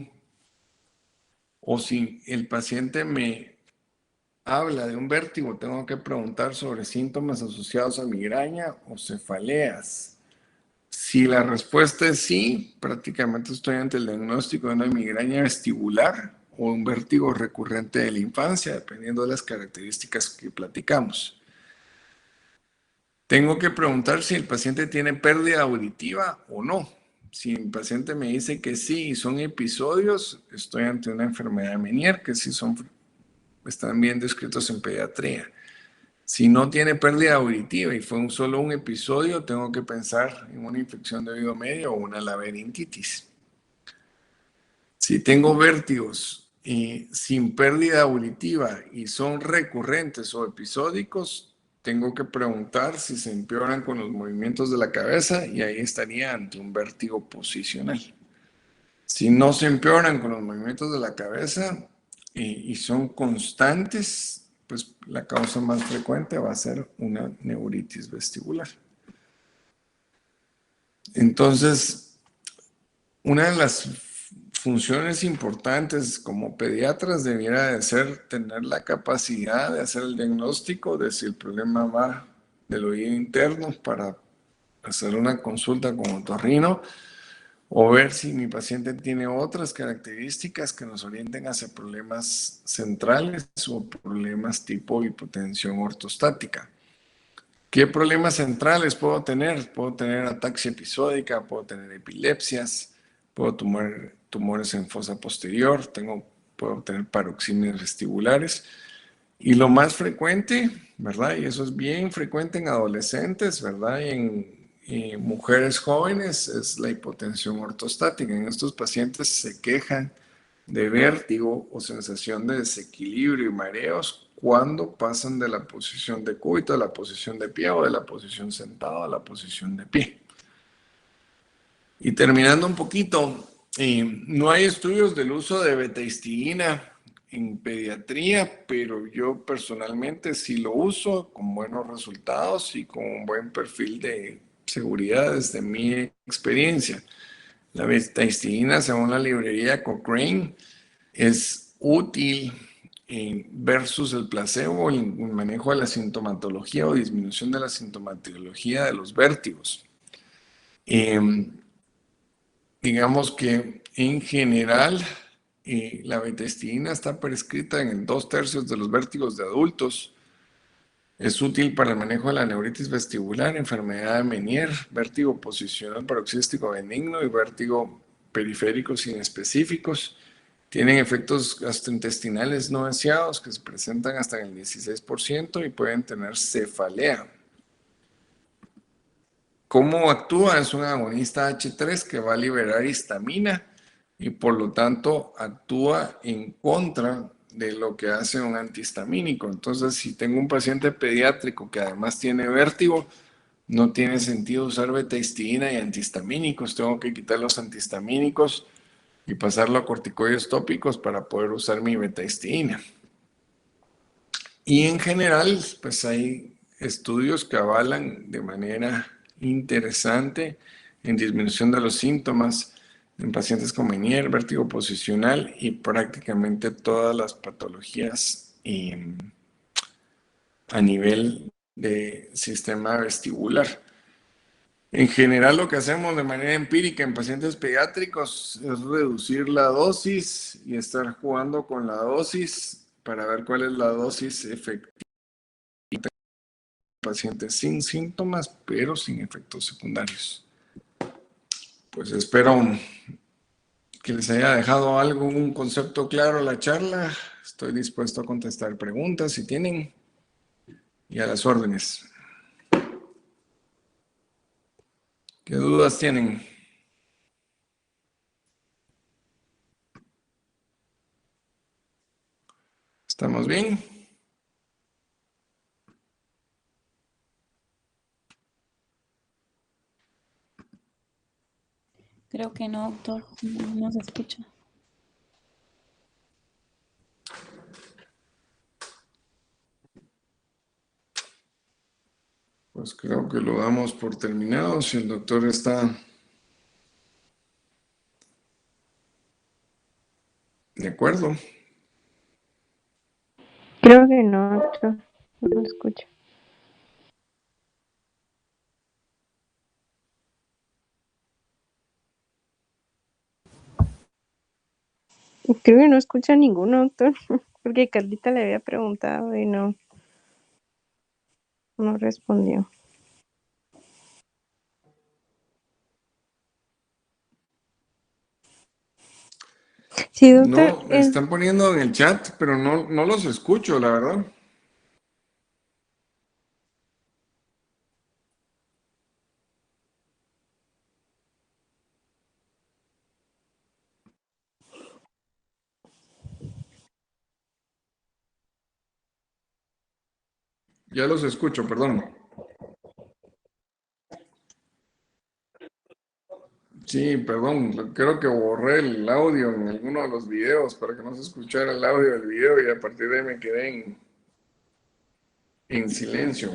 Speaker 1: o si el paciente me habla de un vértigo, tengo que preguntar sobre síntomas asociados a migraña o cefaleas. Si la respuesta es sí, prácticamente estoy ante el diagnóstico de una migraña vestibular o un vértigo recurrente de la infancia, dependiendo de las características que platicamos. Tengo que preguntar si el paciente tiene pérdida auditiva o no. Si el paciente me dice que sí y son episodios, estoy ante una enfermedad de Meniere, que sí están bien descritos en pediatría. Si no tiene pérdida auditiva y fue solo un episodio, tengo que pensar en una infección de oído medio o una laberintitis. Si tengo vértigos sin pérdida auditiva y son recurrentes o episódicos, tengo que preguntar si se empeoran con los movimientos de la cabeza y ahí estaría ante un vértigo posicional. Si no se empeoran con los movimientos de la cabeza y son constantes, pues la causa más frecuente va a ser una neuritis vestibular. Entonces, una de las funciones importantes como pediatras debiera de ser tener la capacidad de hacer el diagnóstico de si el problema va del oído interno para hacer una consulta con otorrino o ver si mi paciente tiene otras características que nos orienten hacia problemas centrales o problemas tipo hipotensión ortostática. ¿Qué problemas centrales puedo tener? Puedo tener ataxia episódica, puedo tener epilepsias, puedo tener tumores en fosa posterior, puedo tener paroxismias vestibulares. Y lo más frecuente, ¿verdad? Y eso es bien frecuente en adolescentes, ¿verdad? Y mujeres jóvenes es la hipotensión ortostática. En estos pacientes se quejan de vértigo o sensación de desequilibrio y mareos cuando pasan de la posición de cúbito a la posición de pie o de la posición sentado a la posición de pie. Y terminando un poquito, no hay estudios del uso de betahistigina en pediatría, pero yo personalmente sí lo uso con buenos resultados y con un buen perfil de seguridad desde mi experiencia. La betahistigina, según la librería Cochrane, es útil versus el placebo en el manejo de la sintomatología o disminución de la sintomatología de los vértigos. Digamos que en general la betahistigina está prescrita en 2/3 de los vértigos de adultos. Es útil para el manejo de la neuritis vestibular, enfermedad de Menier, vértigo posicional paroxístico benigno y vértigo periféricos inespecíficos. Tienen efectos gastrointestinales no deseados que se presentan hasta en el 16% y pueden tener cefalea. ¿Cómo actúa? Es un agonista H3 que va a liberar histamina y por lo tanto actúa en contra de lo que hace un antihistamínico. Entonces, si tengo un paciente pediátrico que además tiene vértigo, no tiene sentido usar betahistina y antihistamínicos. Tengo que quitar los antihistamínicos y pasarlo a corticoides tópicos para poder usar mi betahistina. Y en general, pues hay estudios que avalan de manera interesante en disminución de los síntomas en pacientes con Menier, vértigo posicional y prácticamente todas las patologías a nivel de sistema vestibular. En general, lo que hacemos de manera empírica en pacientes pediátricos es reducir la dosis y estar jugando con la dosis para ver cuál es la dosis efectiva en pacientes sin síntomas, pero sin efectos secundarios. Pues espero que les haya dejado algún concepto claro a la charla. Estoy dispuesto a contestar preguntas si tienen y a las órdenes. ¿Qué dudas tienen? ¿Estamos bien?
Speaker 3: Creo que no, doctor, no se escucha.
Speaker 1: Pues creo que lo damos por terminado. Si el doctor está de acuerdo.
Speaker 4: Creo que no, doctor. No lo escucho. Creo que no escucha ninguno, doctor. Porque Carlita le había preguntado y no respondió. Sí, doctor.
Speaker 1: No, me están poniendo en el chat, pero no los escucho, la verdad. Ya los escucho, perdón. Sí, perdón, creo que borré el audio en alguno de los videos para que no se escuchara el audio del video y a partir de ahí me quedé en silencio.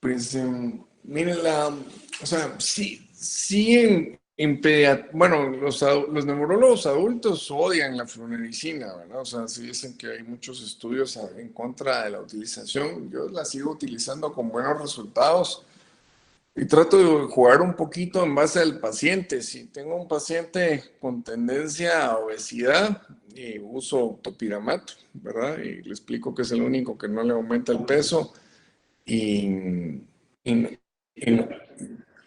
Speaker 1: Pues, miren, o sea, sí bueno, los neurólogos adultos odian la fluoxetina, ¿verdad? O sea, sí dicen que hay muchos estudios en contra de la utilización. Yo la sigo utilizando con buenos resultados. Y trato de jugar un poquito en base al paciente. Si tengo un paciente con tendencia a obesidad, uso topiramato, ¿verdad? Y le explico que es el único que no le aumenta el peso y, y, y-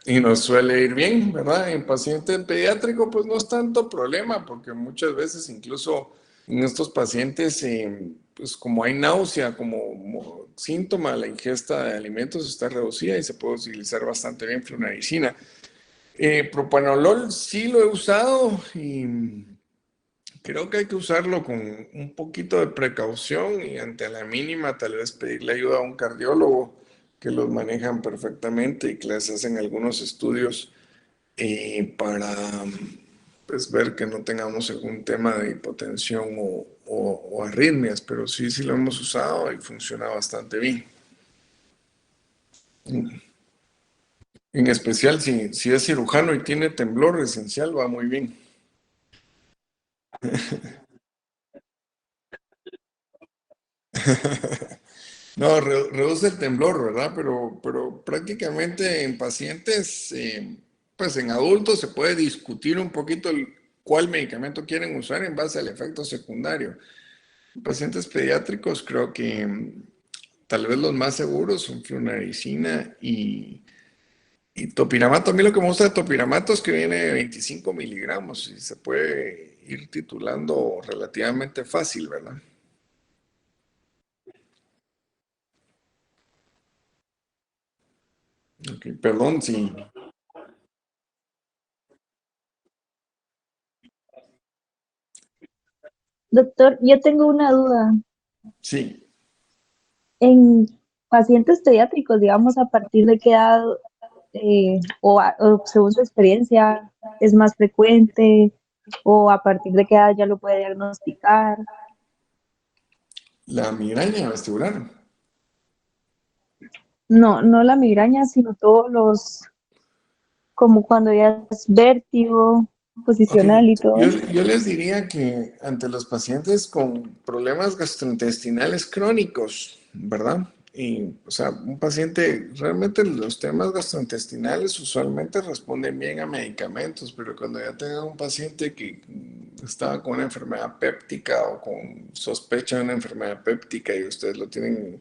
Speaker 1: y nos suele ir bien, ¿verdad? En paciente pediátrico, pues no es tanto problema, porque muchas veces incluso en estos pacientes, pues como hay náusea como síntoma, la ingesta de alimentos está reducida y se puede utilizar bastante bien flunaricina. Propanolol sí lo he usado y creo que hay que usarlo con un poquito de precaución y ante la mínima tal vez pedirle ayuda a un cardiólogo que los manejan perfectamente y que les hacen algunos estudios para pues, ver que no tengamos algún tema de hipotensión o arritmias, pero sí, sí lo hemos usado y funciona bastante bien. En especial si es cirujano y tiene temblor esencial, va muy bien. No, reduce el temblor, ¿verdad? Pero prácticamente en pacientes, pues en adultos se puede discutir un poquito cuál medicamento quieren usar en base al efecto secundario. En pacientes pediátricos creo que tal vez los más seguros son flunaricina y topiramato. A mí lo que me gusta de topiramato es que viene de 25 miligramos y se puede ir titulando relativamente fácil, ¿verdad? Ok, perdón, sí.
Speaker 5: Doctor, yo tengo una duda.
Speaker 1: Sí.
Speaker 5: En pacientes pediátricos, digamos, ¿a partir de qué edad o según su experiencia es más frecuente o a partir de qué edad ya lo puede diagnosticar?
Speaker 1: La migraña vestibular.
Speaker 5: No, no la migraña, sino todos los, como cuando ya es vértigo,
Speaker 1: Ok,
Speaker 5: posicional y todo eso.
Speaker 1: yo les diría que ante los pacientes con problemas gastrointestinales crónicos, ¿verdad? Y, o sea, un paciente, realmente los temas gastrointestinales usualmente responden bien a medicamentos, pero cuando ya tenga un paciente que está con una enfermedad péptica o con sospecha de una enfermedad péptica y ustedes lo tienen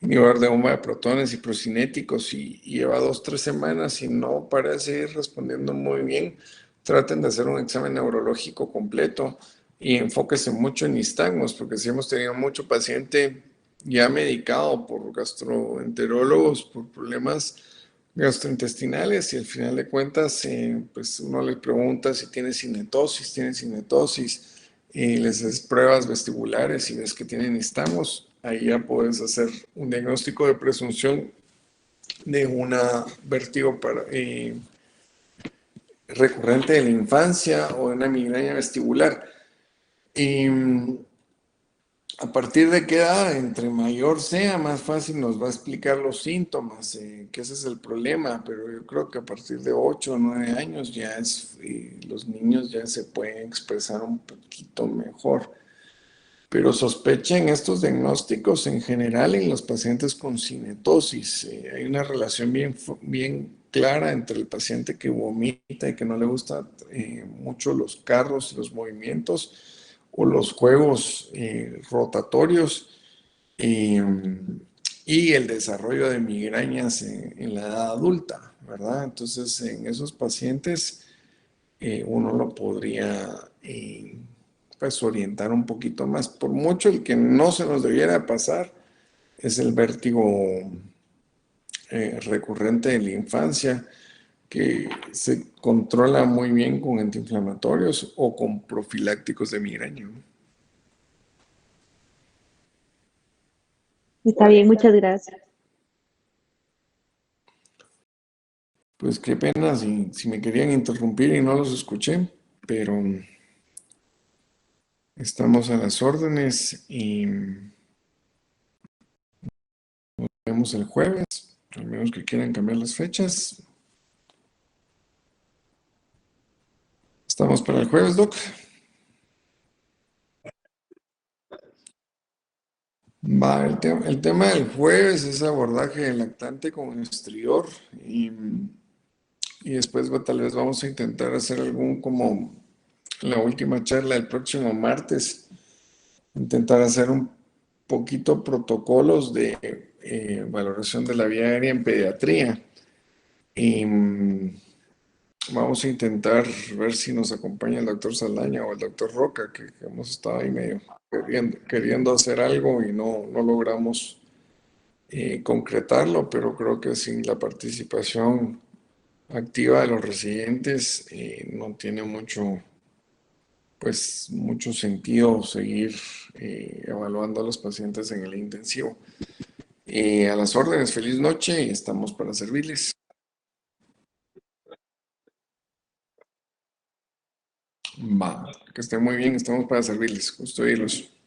Speaker 1: inhibidor de bomba de protones y procinéticos y lleva 2, 3 semanas y no parece ir respondiendo muy bien, traten de hacer un examen neurológico completo y enfóquese mucho en nistagmos, porque si hemos tenido mucho paciente ya medicado por gastroenterólogos por problemas gastrointestinales y al final de cuentas, pues uno le pregunta si tiene cinetosis, y les haces pruebas vestibulares y ves que tienen nistagmos, ahí ya puedes hacer un diagnóstico de presunción de una vértigo recurrente de la infancia o de una migraña vestibular. Y a partir de qué edad, entre mayor sea, más fácil nos va a explicar los síntomas, que ese es el problema, pero yo creo que a partir de 8 o 9 años ya los niños ya se pueden expresar un poquito mejor. Pero sospechen estos diagnósticos en general en los pacientes con cinetosis. Hay una relación bien clara entre el paciente que vomita y que no le gusta mucho los carros, los movimientos o los juegos rotatorios eh, y el desarrollo de migrañas en la edad adulta, ¿verdad? Entonces, en esos pacientes uno lo podría pues orientar un poquito más. Por mucho el que no se nos debiera pasar es el vértigo recurrente de la infancia, que se controla muy bien con antiinflamatorios o con profilácticos de migraña.
Speaker 5: Está bien, muchas gracias.
Speaker 1: Pues qué pena si me querían interrumpir y no los escuché, pero estamos a las órdenes y nos vemos el jueves, al menos que quieran cambiar las fechas. Estamos para el jueves, Doc. El tema del jueves es abordaje del lactante con exterior y después tal vez vamos a intentar hacer algún como la última charla el próximo martes, intentar hacer un poquito protocolos de valoración de la vía aérea en pediatría. Y vamos a intentar ver si nos acompaña el doctor Saldaña o el doctor Roca, que hemos estado ahí medio queriendo hacer algo y no logramos concretarlo, pero creo que sin la participación activa de los residentes no tiene mucho sentido seguir evaluando a los pacientes en el intensivo. A las órdenes, feliz noche y estamos para servirles. Que estén muy bien, estamos para servirles. Gusto oírlos.